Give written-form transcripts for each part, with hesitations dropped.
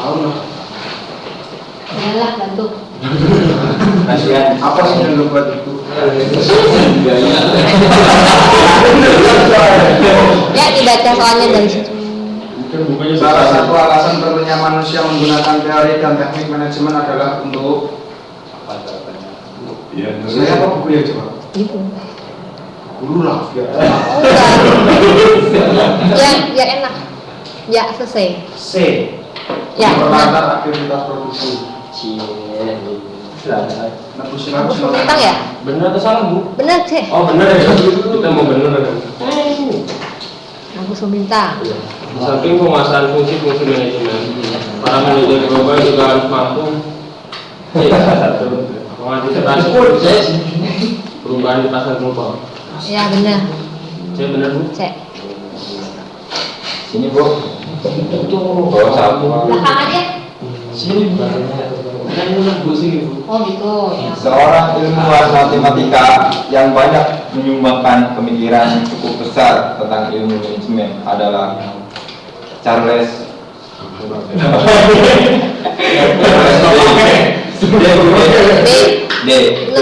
Tahu lah. Yalah, bantu. Kasihan. Apa sih yang lu buat itu? Ya, dibaca soalnya dari situ. Salah satu alasan perlunya manusia menggunakan teori dan teknik manajemen adalah untuk apa jawabannya? Iya, saya apa buku ya coba? Gitu. Guru lah, biar Ya enak. Ya, selesai. C. Ya, memperlancar aktivitas produksi. Aku bintang ya? Benar atau salah, Bu? Benar, C. Oh, benar ya. Kita mau benar kan? Aku Suminta. Di samping penguasaan fungsi-fungsi manajemen, para manajer global juga harus mampu mengantisipasi proses perubahan di pasar global. Ya, benar. Saya benar, Bu? C. Sini, Bu. Bawa sapu. Belakang aja. Sini, Bu. Kan benar, Bu, sini, Bu. Oh, gitu. Ya. Seorang ilmuwan matematika yang banyak menyumbangkan pemikiran cukup besar tentang ilmu manajemen adalah Charles D.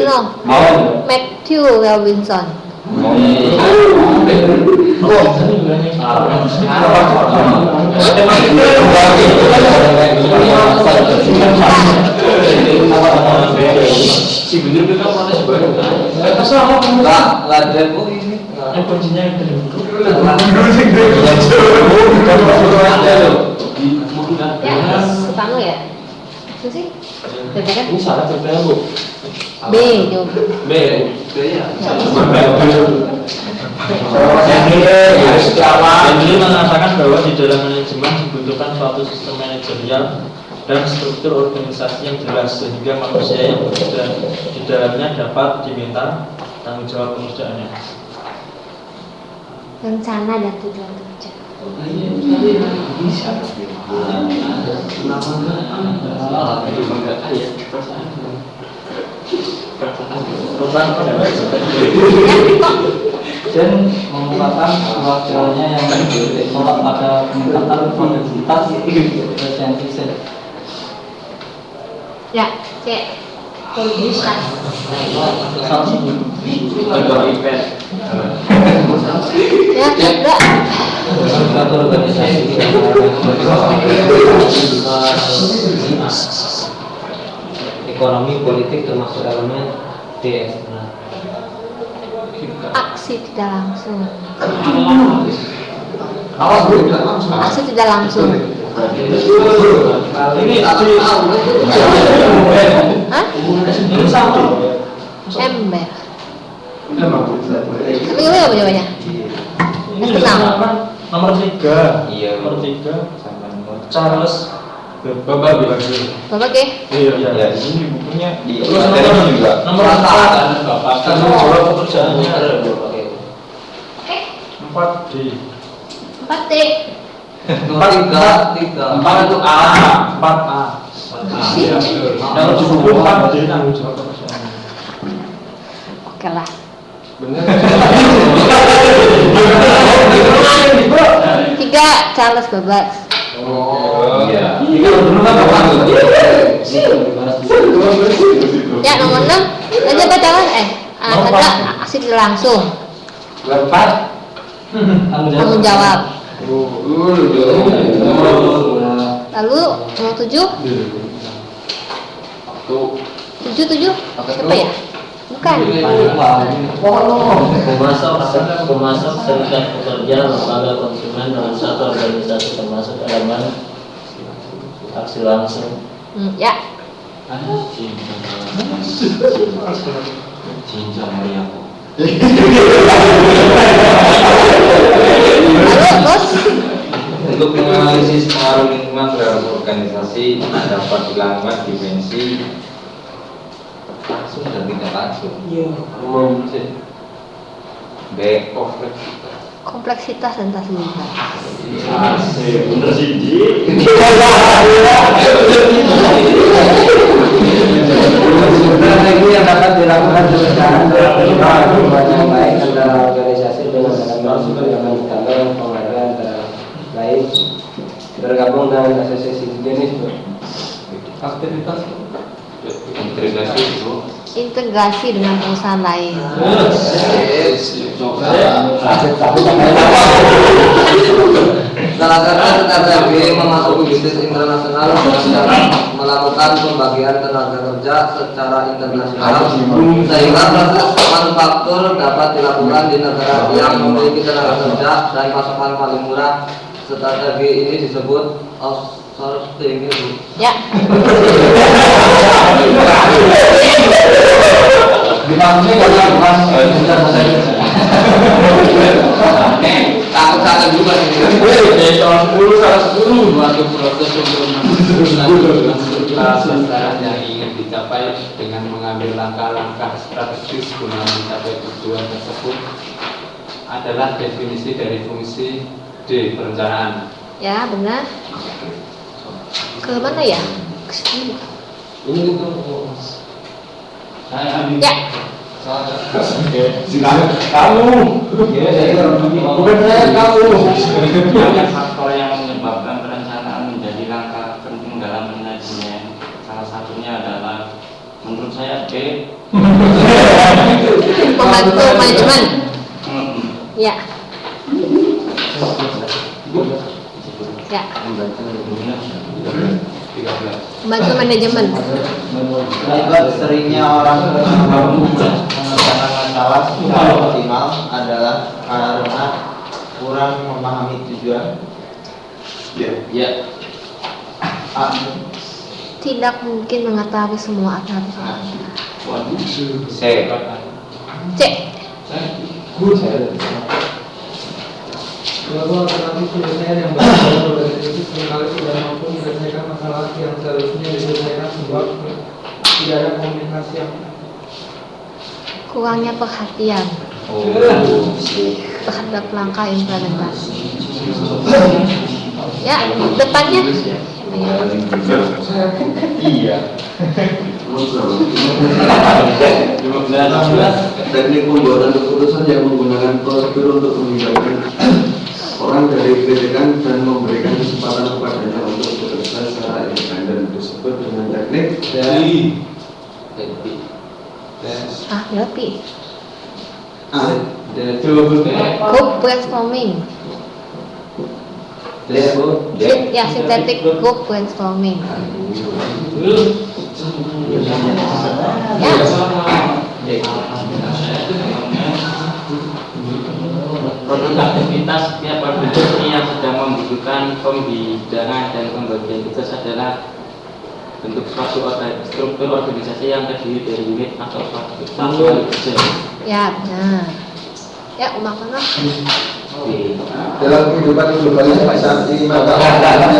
No. Mau? Matthew Robinson. Si bener kita protes baru. Lah, Bu ini. Kuncinya itu. Ya, Soekarno ya? Itu sih? Betul kan? Ini salah cerita, Bu. B, jawab. B. Ya. Henry mengatakan bahwa di dalam manajemen dibutuhkan suatu sistem manajerial dan struktur organisasi yang jelas sehingga manusia yang bekerja di dalamnya dapat diminta tanggung jawab pekerjaannya. Rencana dan tujuan kerja. Dan merupakan perwakilannya yang ditolak pada peningkatan produktivitas efisiensi. Ya, C. Produktivitas. Ya, enggak. Suatu organisasi ekonomi politik termasuk elemen D. Aksi tidak langsung. Awas bro, tidak langsung. Aksi tidak langsung. Ini Hah? ini sama. Ember. Emang. Tapi gimana jawabannya? Kenal. Nomor 3. Iya. Nomor 3. Charles Bapak lagi. Bapak ke? Iya. Ya, ini bukunya. di Terus materi juga. nomor 4 tanggung jawab pekerjaannya ada Oke. 4D. 4T. 4 Empat itu A. 4A. Iya, betul. Kalau di buku 4D tanggung jawab pekerjaannya. Oke lah. Bener. 3 Charles Babbage. Oh, iya. Ini kalau dulu kan bapak tuh. Ya, nomor 6. Aja Pak Charles kata aksi tidak langsung. Berempat. Tanggung jawab. Lalu nomor 7. 7 apa ya? Bukan. Pemasok serikat pekerja lembaga konsumen dalam satu organisasi termasuk elemen aksi langsung. Ya. Cinta Mariaku. Lalu terus Untuk menganalisis pengaruh lingkungan terhadap organisasi dapat dilakukan dimensi langsung dan tidak langsung. B. kompleksitas dan taslihat. Bener sih, Ji. Strategi yang dapat dilakukan secara yang baik antara organisasi dengan dalam yang ditambah penghargaan antara lain bergabung terbangun dari asosiasi jenis aktivitas integrasi dengan perusahaan lain. Salah satu strategi memasuki bisnis internasional dengan melakukan pembagian tenaga kerja secara internasional sehingga proses manufaktur dapat dilakukan di negara yang memiliki tenaga kerja dan pasokan paling murah. Strategi ini disebut outsourcing. Ya. Dimaksudnya karena bukan takut salah juga nih. Soal 10 salah 10 suatu proses untuk menyusun sasaran yang ingin dicapai dengan mengambil langkah-langkah strategis guna mencapai tujuan tersebut adalah definisi dari fungsi D, perencanaan. Ya, benar. Ke mana ya? Ke sini. Ini gitu. Ya. Silakan kamu. Bukan saya, kamu. Banyak faktor yang menyebabkan perencanaan menjadi langkah penting dalam manajemen. Salah satunya adalah menurut saya B. Pembantu manajemen. Ya. Ya. Pembantu manajemen. Penyebab seringnya orang merencanakan salah secara optimal adalah karena kurang memahami tujuan. Ya. A. Tidak mungkin mengetahui semua alternatif. C. C. Lalu alternatif penyelesaian yang berbeda dari itu seringkali tidak mampu menyelesaikan masalah yang seharusnya diselesaikan sebab tidak ada komunikasi yang Kurangnya perhatian terhadap langkah implementasi. Ya, depannya. Iya. Teknik pembuatan keputusan yang menggunakan prosedur untuk menghindari orang dari kritikan dan memberikan kesempatan kepadanya untuk bekerja secara independen disebut dengan teknik dari Lebih. A. Group brainstorming. Ya, synthetic group brainstorming. Ya. Proses aktivitas setiap organisasi yang sedang membutuhkan pembidangan dan pembagian tugas adalah bentuk suatu struktur organisasi yang terdiri dari unit atau satuan kerja. Ya, benar. Ya, Umar Kono. Dalam kehidupan globalisasi saat ini maka dalam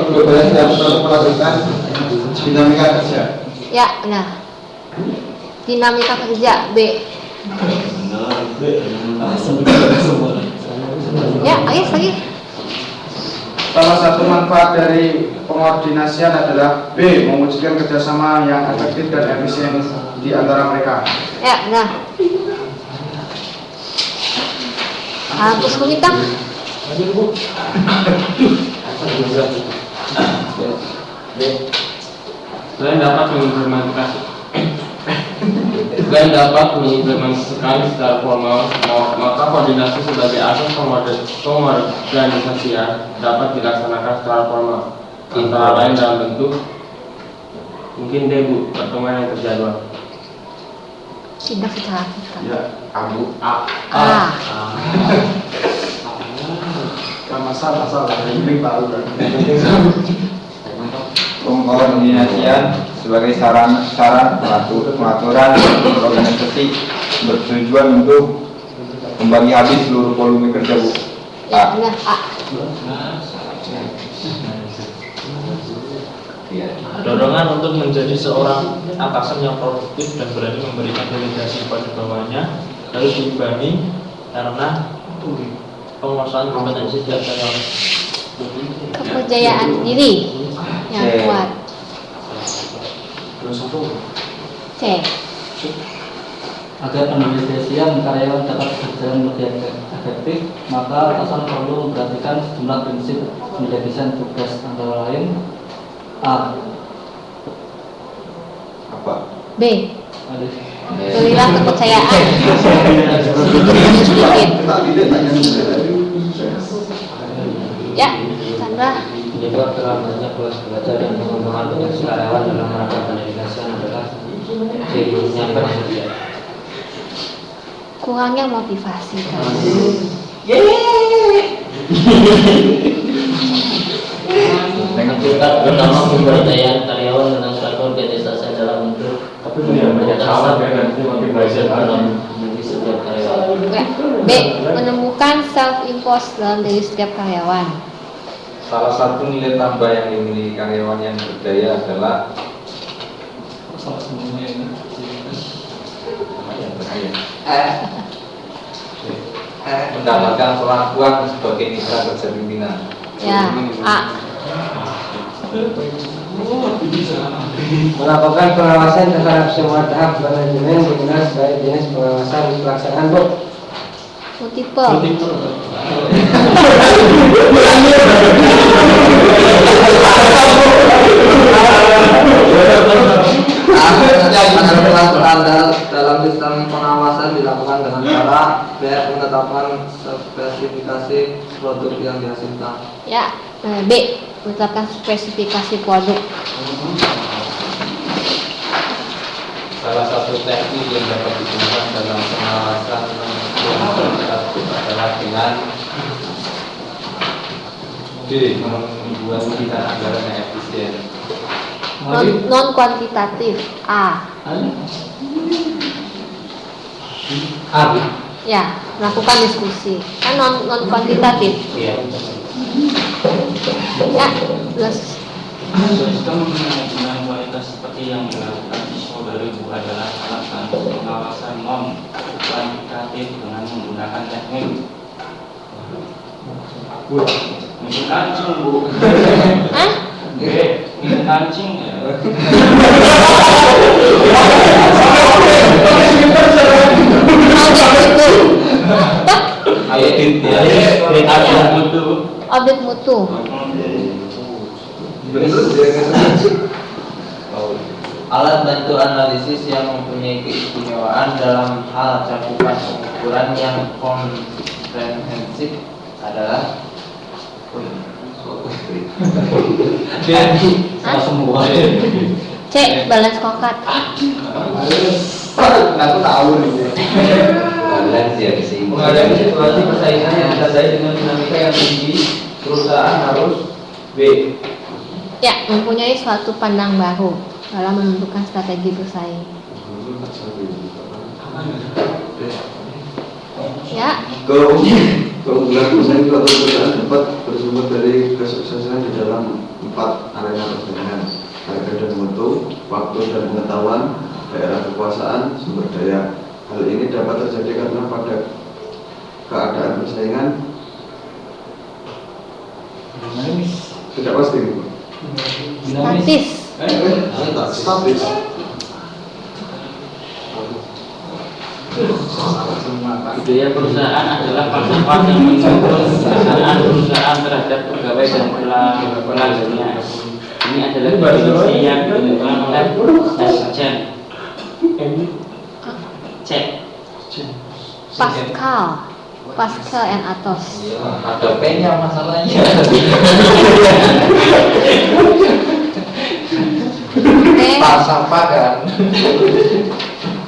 globalisasi harus melakukan dinamika kerja. Ya, benar. Dinamika kerja B. Ya, ayo lagi. Salah satu manfaat dari pengordinasian adalah B. Mewujudkan kerjasama yang efektif dan efisien di antara mereka. Ya, benar. Hapus kumitang. Selain dapat mengimplementasikan secara formal, maka koordinasi sebagai asas pengorganisasian dapat dilaksanakan secara formal, antara lain dalam bentuk mungkin Bu, pertemuan yang terjadwal. Tidak secara kita. Ya, kamu A. Masalah ini baru kan. Pengkoordinasian sebagai saran pengaturan organisasi bertujuan untuk membagi habis seluruh volume kerja Bu. Ya, benar. A. Dorongan untuk menjadi seorang atasan yang produktif dan berani memberikan delegasi kepada bawahnya harus diimbangi karena penguasaan kompetensi dan Kepercayaan diri yang kuat. C. Agar penelitian karyawan dapat berjalan lebih efektif. efektif, maka atasan perlu memperhatikan sejumlah prinsip mendesain tugas, antara lain A. Apa? B. Berilah kepercayaan. Ya, Sandra. Penyebab terlambatnya kelas belajar dan pengembangan tugas karyawan dalam rangka pendidikan adalah kurangnya pekerjaan. Kurangnya motivasi kan. Tingkat pertama pemberdayaan karyawan dengan suatu organisasi dalam bentuk setiap karyawan. B. Menemukan self-imposed dalam diri setiap karyawan. Salah satu nilai tambah yang dimiliki karyawan yang berdaya adalah mendapatkan pengakuan sebagai mitra kerja pimpinan. Ya, A. Melakukan pengawasan terhadap semua tahap manajemen dikenal sebagai jenis pengawasan pelaksanaan, Bu. Multiple. Dalam sistem pengawasan dilakukan dengan cara penetapan spesifikasi produk yang dihasilkan. Ya, B. Menetapkan spesifikasi produk. Salah satu teknik yang dapat digunakan dalam pengawasan adalah dengan D. Membuat kita anggaran yang efisien. Non kuantitatif. A. Ya, melakukan diskusi. Kan non kuantitatif. Iya. Ya, plus. Sistem manajemen kualitas seperti yang dilakukan ISO 2000 adalah salah satu pengawasan non kuantitatif dengan menggunakan teknik ini kancing, Bu. Hah? Ini kancing ya. Audit mutu. Alat bantu analisis yang mempunyai keistimewaan dalam hal cakupan pengukuran yang komprehensif adalah C. Balance scorecard. Aku tahu nih. balance ya sih. Menghadapi situasi persaingan yang ditandai dengan dinamika yang tinggi, perusahaan harus B. Ya, mempunyai suatu pandang baru dalam menentukan strategi bersaing. Ya, keunggulan pesaing suatu perusahaan dapat bersumber dari kesuksesan di dalam 4 arena persaingan: harga dan mutu, waktu dan pengetahuan, daerah kekuasaan, sumber daya. Hal ini dapat terjadi karena pada keadaan persaingan tidak pasti. statis. Budaya perusahaan adalah falsafah yang menyusun kebiasaan perusahaan terhadap pegawai dan pelanggannya. Ini adalah definisi yang ditemukan oleh Chen. Cek. Pascal and Athos. Ada P-nya masalahnya. Falsafah kan.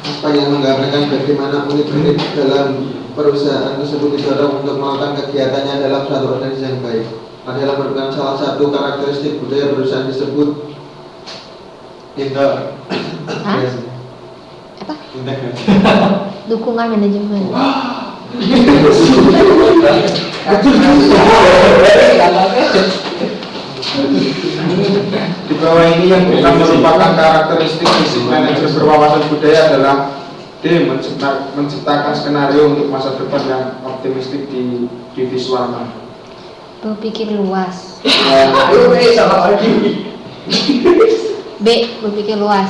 Supaya menggambarkan bagaimana unit-unit dalam perusahaan tersebut didorong untuk melakukan kegiatannya dalam suatu organisasi yang baik adalah merupakan salah satu karakteristik budaya perusahaan tersebut. Apa? Dukungan manajemen. Di bawah ini yang bukan merupakan karakteristik fisik manajer berwawasan budaya adalah D. Menciptakan skenario untuk masa depan yang optimistik di visualnya. Berpikir luas. B. Berpikir luas.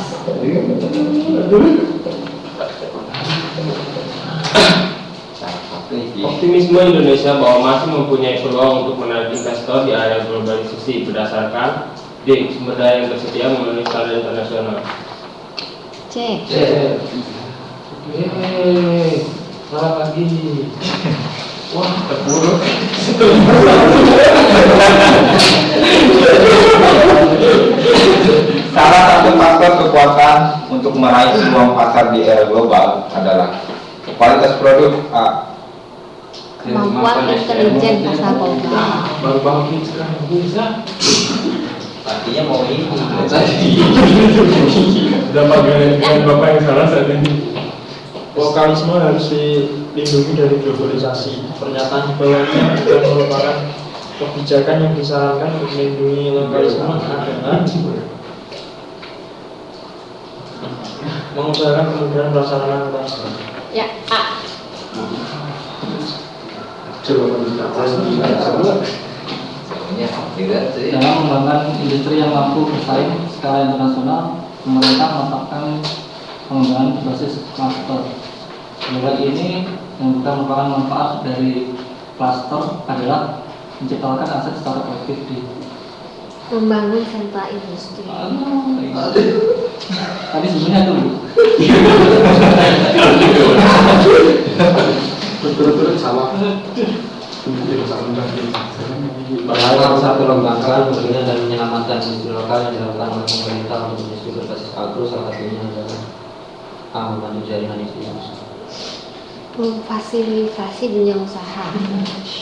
Optimisme Indonesia bahwa masih mempunyai peluang untuk menarik investor di area globalisasi berdasarkan D. Sumber daya yang tersedia memenuhi standar internasional. C. Salah lagi. Wah, terburuk. Salah satu faktor kekuatan untuk meraih peluang pasar di era global adalah kualitas produk A. Kemampuan intelijen pasar keuangan. Baru bangun sekarang bisa. Artinya mau ini. Udah panggilan dengan Bapak yang salah saat ini. Lokalisme harus dilindungi dari globalisasi. Pernyataan di bawahnya juga merupakan kebijakan yang disarankan untuk melindungi lokalisme adalah mengusahakan kemudahan pelaksanaan lokalisme. Ya, A. Ya, tidak sih. Dalam mengembangkan industri yang mampu bersaing skala internasional, pemerintah menetapkan pengembangan berbasis klaster. Nilai ini yang bukan merupakan manfaat dari klaster adalah menciptakan aset secara kolektif di Membangun sentra industri. tadi sebenarnya tuh. Berturut-turut salah. Pertama, satu lembaga membina dan menyelamatkan industri lokal yang dilakukan oleh pemerintah untuk industri berbasis agro, salah satunya adalah A. Membantu jaringan industri. Memfasilitasi dunia usaha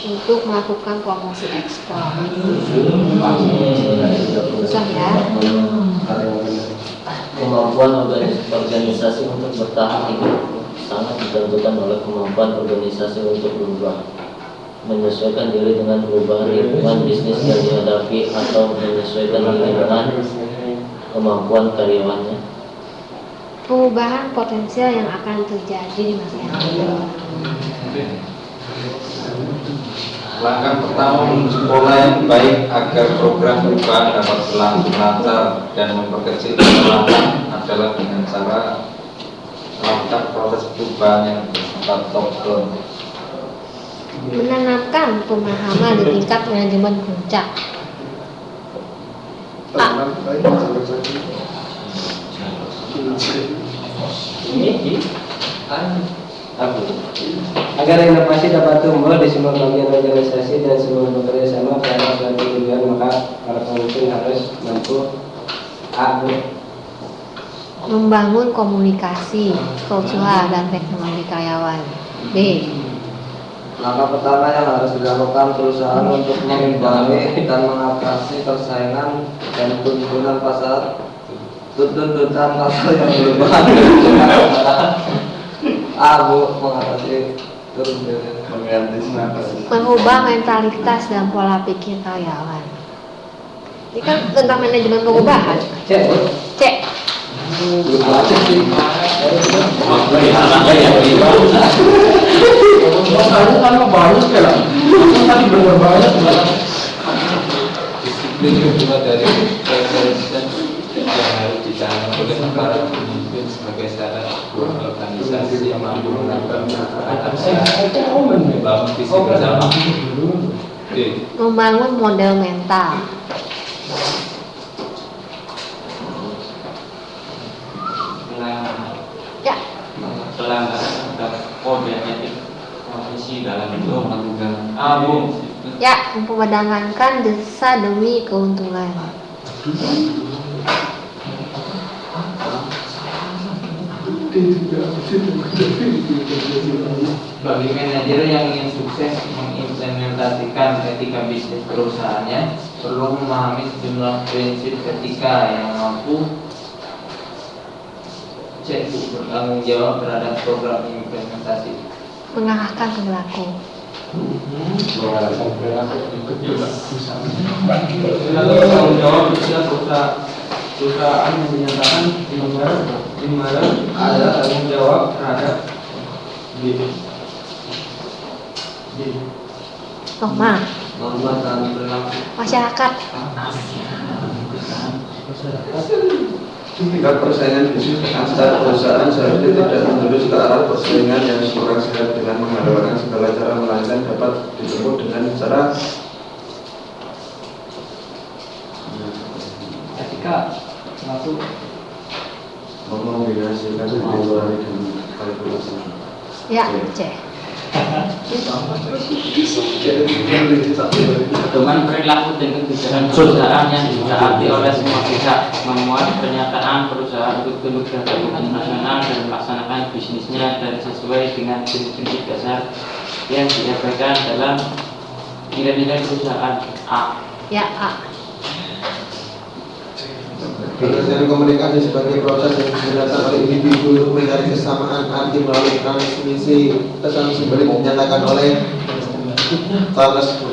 untuk melakukan promosi ekspor. Susah ya. Kemampuan organisasi untuk bertahan hidup sangat ditentukan oleh kemampuan organisasi untuk berubah, menyesuaikan diri dengan perubahan lingkungan bisnis yang dihadapi atau menyesuaikan diri dengan kemampuan karyawannya. Perubahan potensial yang akan terjadi di masa yang akan. Langkah pertama menuju pola yang baik agar program perubahan dapat berlangsung lancar dan memperkecil kesalahan adalah dengan cara melakukan proses perubahan yang bersifat top down. Menanamkan pemahaman di tingkat manajemen puncak. Agar inovasi dapat tumbuh di semua bagian organisasi dan semua bekerja sama pada suatu tujuan, maka para pemimpin harus mampu A. Membangun komunikasi, kultural dan teknologi karyawan. B. Langkah pertama yang harus dilakukan perusahaan untuk mengimbangi dan mengatasi persaingan dan tuntutan pasar yang berubah. A. Mengatasi Mengubah mentalitas dan pola pikir karyawan. Ini kan tentang manajemen perubahan. C. Disiplin kedua dari presiden yang harus dicanangkan oleh para pemimpin sebagai syarat organisasi yang mampu menangkap membangun visi bersama. D. Membangun model mental. Ya. Pelanggaran terhadap kode etik profesi dalam bentuk Ya, memperdagankan jasa demi keuntungan. Bagi manajer yang ingin sukses mengimplementasikan etika bisnis perusahaannya, perlu memahami sejumlah prinsip etika yang mampu bertanggung jawab terhadap program implementasi. Mengarahkan perilaku. Tanggung jawab bisa perusahaan yang menyatakan di mana ada tanggung jawab terhadap norma dan perilaku masyarakat. tingkat persaingan bisnis antar perusahaan seharusnya tidak menjurus ke arah persaingan yang kurang sehat dengan mengandalkan segala cara melainkan dapat ditempuh dengan cara etika selaku mengombinasikan teori dan kalkulasi. Ya, C. Pedoman perilaku dan kebijakan perusahaan yang ditaati oleh semua pihak, memuat pernyataan perusahaan untuk tunduk terhadap hukum nasional dan melaksanakan bisnisnya dan sesuai dengan prinsip dasar yang diabaikan dalam nilai-nilai perusahaan. A. Ya, A. Penyelesaian komunikasi sebagai proses yang digunakan oleh individu untuk mencari kesamaan arti melalui transmisi pesan simbolik dinyatakan oleh Charles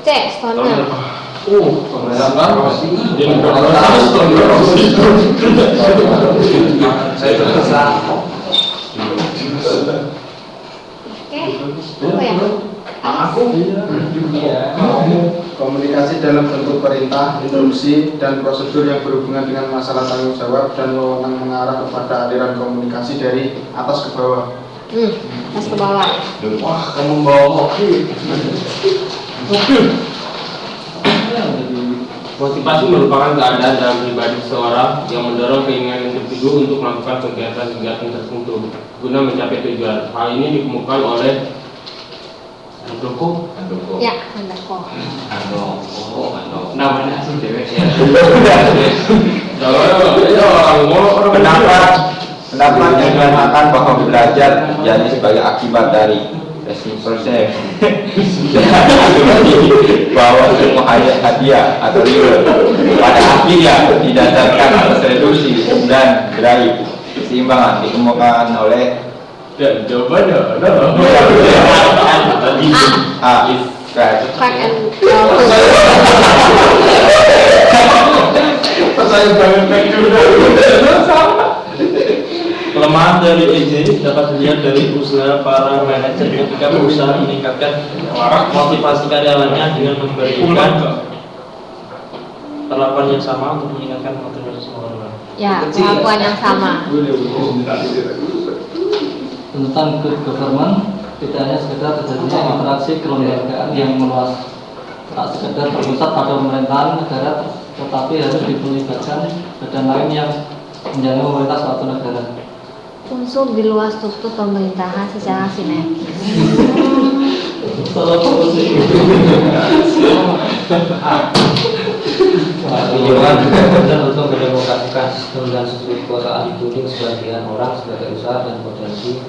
C. Stoner. Saya terkesan. Oke, apa ya? komunikasi dalam bentuk perintah, instruksi, dan prosedur yang berhubungan dengan masalah tanggung jawab dan wewenang mengarah kepada aliran komunikasi dari atas ke bawah. Atas ke bawah. Wah, kamu bawa mobil. Motivasi merupakan keadaan dalam pribadi seseorang yang mendorong keinginan individu untuk melakukan kegiatan-kegiatan tertentu guna mencapai tujuan. Hal ini dikemukakan oleh Handoko. Ya, Handoko. Namanya asli dewek ya. Pendapat yang mengatakan bahwa belajar yakni sebagai akibat dari proses bahwa semua hadiah atau nilai pada akhirnya didasarkan atas reduksi dan drive keseimbangan dikemukakan oleh jawabannya Kelemahan dari EJ dapat dilihat dari usaha para manajer ketika berusaha meningkatkan motivasi karyawannya dengan memberikan perlakuan yang sama untuk meningkatkan motivasi semua orang. Ya, perlakuan yang sama. Tentang good government tidak hanya sekedar terjadinya interaksi kelembagaan yang meluas, tak sekedar berpusat pada pemerintahan negara, tetapi harus melibatkan badan lain yang menjaga pemerintah suatu negara. Unsur di luar struktur pemerintahan secara sinergis. Dan untuk mendemokrasikan sistem dan struktur kekuasaan dituding sebagian orang sebagai usaha dan potensi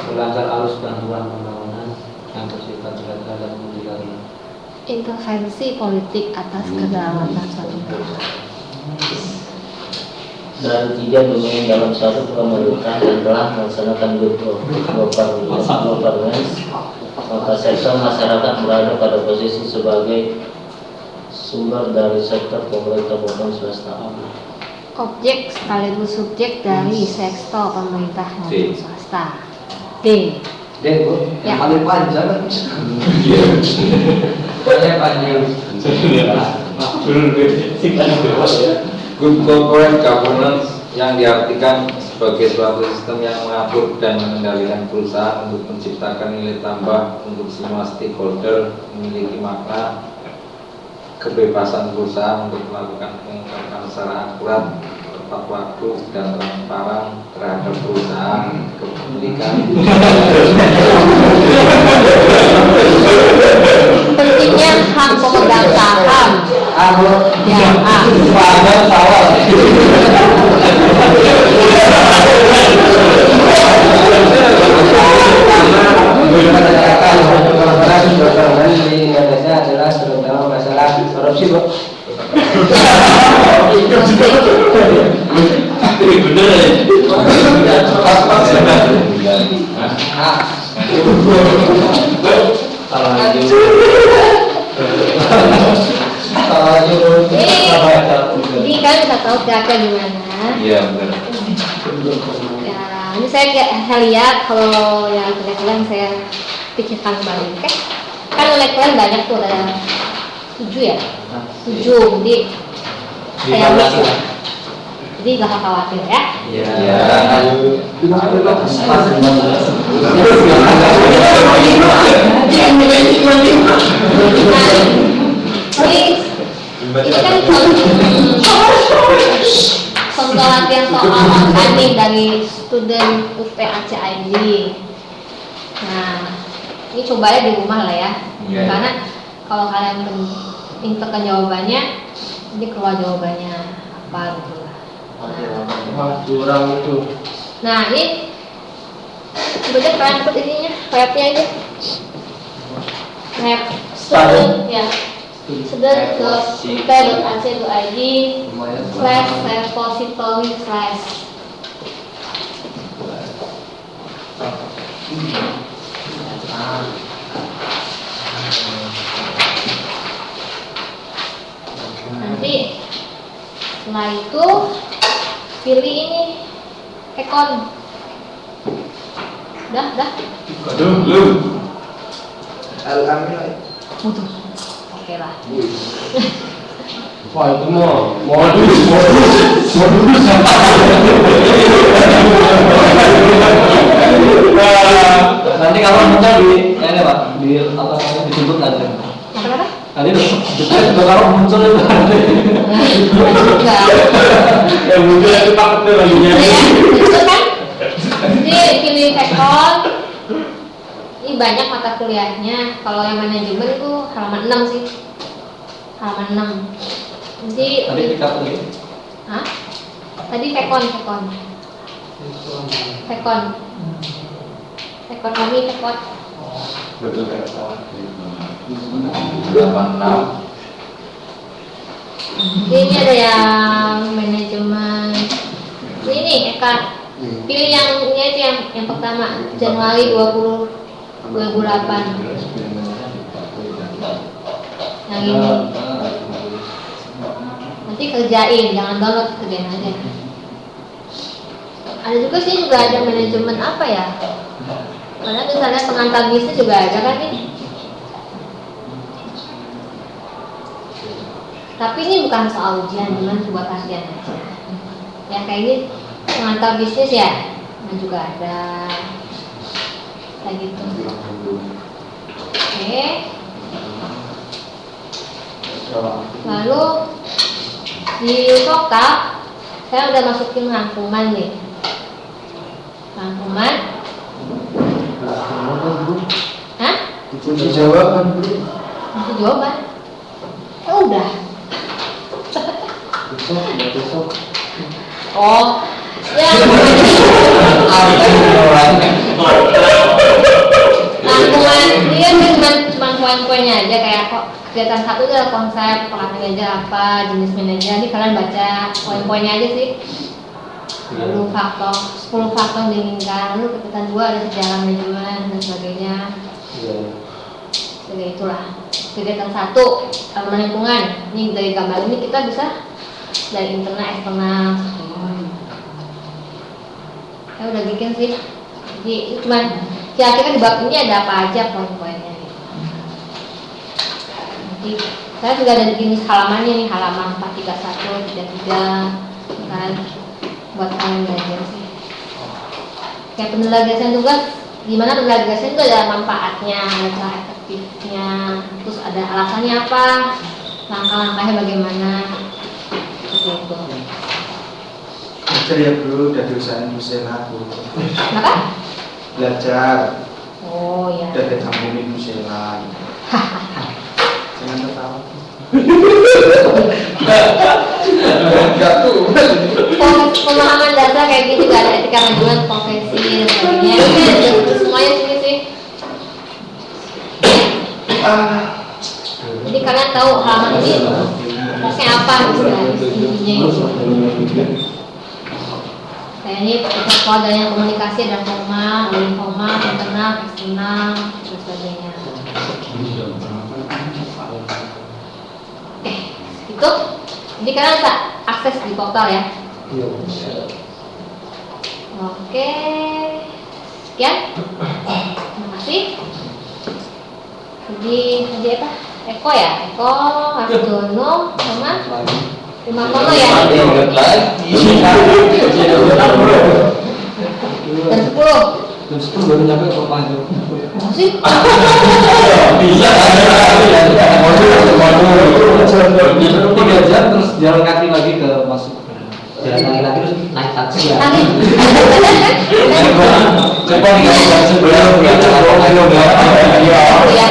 melancar arus bantuan pembangunan yang bersifat ilegal dan multilateral. Intervensi politik atas kedaulatan suatu negara. Dan 3 domain dalam suatu pemerintahan yang telah melaksanakan good governance, maka sektor masyarakat berada pada posisi sebagai sumber dari sektor pemerintah maupun swasta. Objek sekaligus subjek dari sektor pemerintah maupun swasta. D. D, Bu. Ya. Yang paling panjang kan? Panjang. Good corporate governance yang diartikan sebagai suatu sistem yang mengatur dan mengendalikan perusahaan untuk menciptakan nilai tambah untuk semua stakeholder, memiliki makna kebebasan perusahaan untuk melakukan pengungkapan secara akurat, tepat waktu dan transparan terhadap perusahaan kepemilikan. Pentingnya hak pemegang saham. Ya, A. Di Indonesia adalah terutama masalah korupsi, Bu. Ini kalian bisa tahu kira-kira gimana? Iya benar. Ya, ini saya lihat kalau yang kalian saya pikirkan kembali, oke? Kan oleh kalian banyak tuh, ada 7 ya? 7, jadi Saya mix ya. Jadi gak usah khawatir ya. Iya. Ini kan contoh latihan soal organik dari student UPACID. Nah, ini coba ya di rumah lah ya. Karena kalau kalian inputkan jawabannya, ini keluar jawabannya apa gitu lah. Nah, ini coba aja kalian input ininya, webnya aja. Web student ya. student.up.ac.id/repository/ nanti setelah itu pilih ini ekon. Dah. Oke lah. Wah itu mau Nanti kalau muncul di ini Pak, di apa namanya disebut aja. Apa? Tadi itu kalau muncul itu yang muncul itu Pak Ketua lagi nyari. Itu kan? Jadi pilih ekon. Ini banyak mata kuliahnya. Kalau yang manajemen itu halaman 6 sih. Halaman 6. Jadi tadi pick up lagi. Hah? Tadi Pekon. Ekonomi Pekon. Betul kan? 86. Ini ada yang manajemen. Ini nih Eka. Pilih yang ini aja yang pertama Januari 2008. Yang ini. Nanti kerjain, jangan download, kerjain aja. Ada juga sih juga ada manajemen apa ya? Padahal misalnya pengantar bisnis juga ada kan ini. Tapi ini bukan soal ujian, cuman buat kasihan aja. Ya kayak ini pengantar bisnis ya, nah juga ada kayak gitu. Oke. Lalu di total saya udah masukin rangkuman nih. Rangkuman. Hah? Kunci jawaban bro. Kunci jawaban. Oh, udah. Besok. Oh, ya. Rangkuman dia cuma poin-poinnya aja kayak kok kegiatan satu adalah konsep peran manajer apa, jenis manajer. Nanti kalian baca poin-poinnya aja sih. Lalu 10 faktor diinginkan. Lalu kegiatan 2 ada sejarah manajemen dan sebagainya. Jadi itulah. Kegiatan 1 ramah lingkungan. Ini dari gambar ini kita bisa dari internal eksternal. Saya udah bikin sih. Jadi cuman kira-kira di bab ini ada apa aja poin-poinnya gitu. Nanti saya juga ada bikin halamannya nih, halaman 431, 33 kan buat kalian belajar sih. Kayak penelitian tugas, gimana penelitian itu ada manfaatnya, ada cara efektifnya, terus ada alasannya apa, langkah-langkahnya bagaimana, seperti itu. Belajar ya bro, udah diusahain dosen aku. Kenapa? Belajar. Oh ya. Udah disambungin dosenan. Jangan ketawa. Enggak tuh. Pemahaman dasar kayak gitu juga ada etika manajemen profesi dan sebagainya. Ini semuanya sini sih. Jadi kalian tahu halaman ini maksudnya apa intinya. Kayak ini kita keluar dari yang komunikasi ada formal, informal, internal, eksternal, dan sebagainya. Itu. Jadi kalian bisa akses di portal ya. Oke, sekian. Terima kasih. Jadi apa? Eko ya, Eko, Ardono, sama 5 ya? Ingat lagi. Dan 10. Jam 10 baru nyampe ke rumah itu. Masih? Bisa. 3 jam terus jalan kaki lagi ke masuk. Jalan lagi terus naik taksi ya. Coba nih sebelum kita Oh ya.